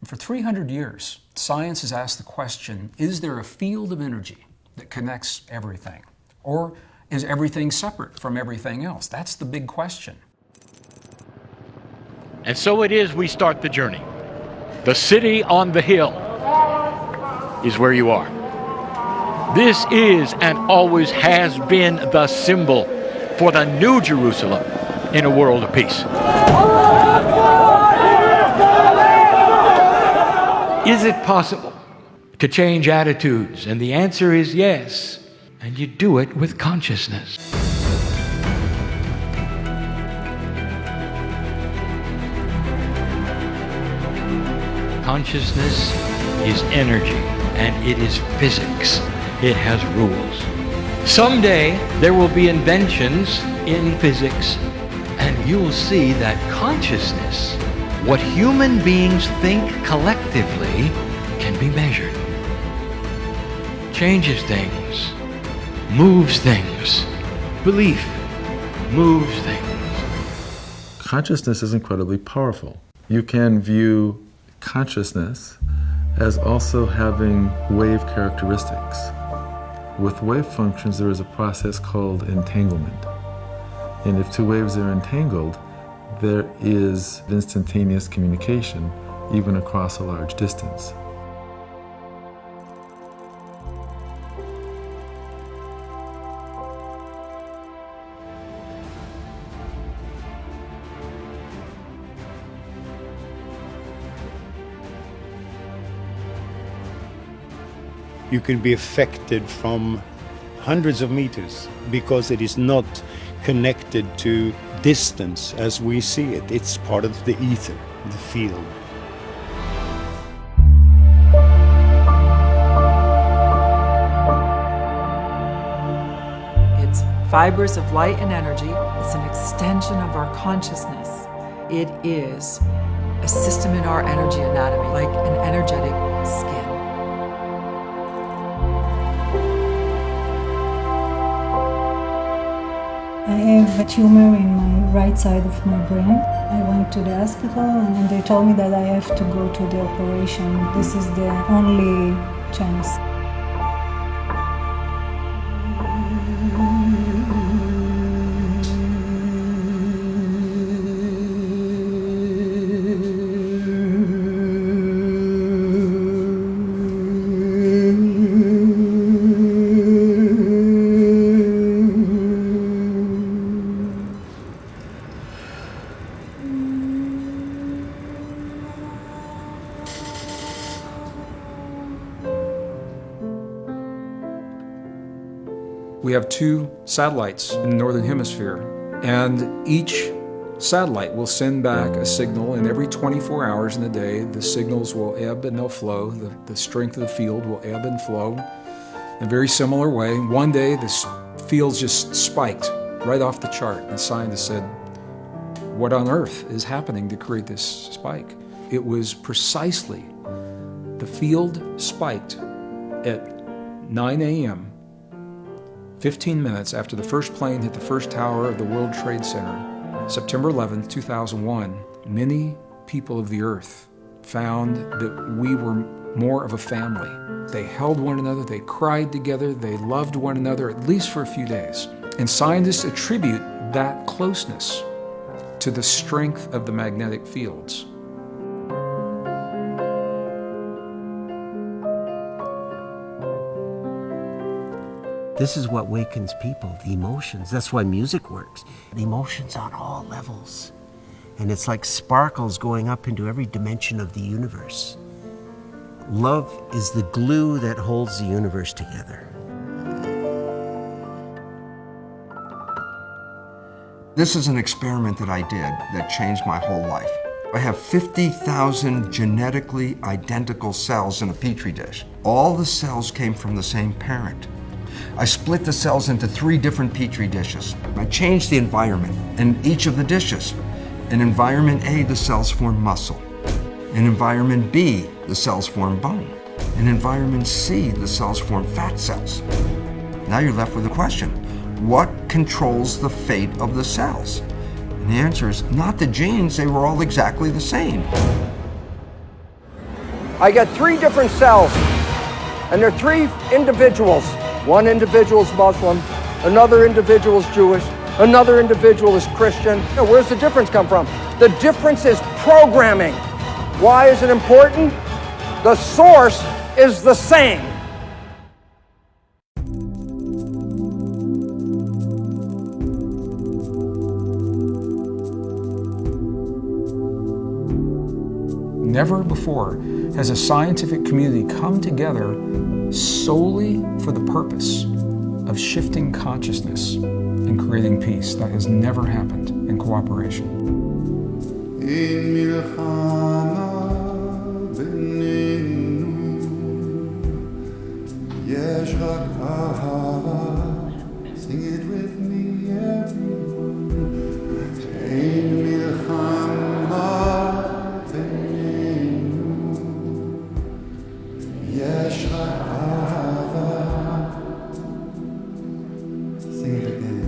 For 300 years, science has asked the question, is there a field of energy that connects everything? Or is everything separate from everything else? That's the big question. And so it is we start the journey. The city on the hill is where you are. This is and always has been the symbol for the New Jerusalem in a world of peace. Is it possible to change attitudes? And the answer is yes. And you do it with consciousness. Consciousness is energy, and it is physics. It has rules. Someday there will be inventions in physics, and you'll see that consciousness, what human beings think collectively, can be measured. Changes things, moves things. Belief moves things. Consciousness is incredibly powerful. You can view consciousness as also having wave characteristics. With wave functions, there is a process called entanglement. And if two waves are entangled, there is instantaneous communication, even across a large distance. You can be affected from hundreds of meters because it is not connected to distance as we see it. It's part of the ether, the field. It's fibers of light and energy. It's an extension of our consciousness. It is a system in our energy anatomy, like an energetic skin. I have a tumor in my right side of my brain. I went to the hospital and they told me that I have to go to the operation. This is the only chance. We have 2 satellites in the Northern Hemisphere, and each satellite will send back a signal, and every 24 hours in the day, the signals will ebb and they'll flow. The strength of the field will ebb and flow in a very similar way. One day, the fields just spiked right off the chart, and scientists said, what on earth is happening to create this spike? It was precisely the field spiked at 9 a.m., 15 minutes after the first plane hit the first tower of the World Trade Center, September 11, 2001, many people of the earth found that we were more of a family. They held one another, they cried together, they loved one another, at least for a few days. And scientists attribute that closeness to the strength of the magnetic fields. This is what wakens people, the emotions. That's why music works. The emotions on all levels. And it's like sparkles going up into every dimension of the universe. Love is the glue that holds the universe together. This is an experiment that I did that changed my whole life. I have 50,000 genetically identical cells in a petri dish. All the cells came from the same parent. I split the cells into 3 different petri dishes. I changed the environment in each of the dishes. In environment A, the cells form muscle. In environment B, the cells form bone. In environment C, the cells form fat cells. Now you're left with a question. What controls the fate of the cells? And the answer is not the genes, they were all exactly the same. I get 3 different cells, and they're 3 individuals. One individual is Muslim, another individual is Jewish, another individual is Christian. Now, where's the difference come from? The difference is programming. Why is it important? The source is the same. Never before has a scientific community come together solely for the purpose of shifting consciousness and creating peace. That has never happened in cooperation. Sing it with me, everyone. Sing it again.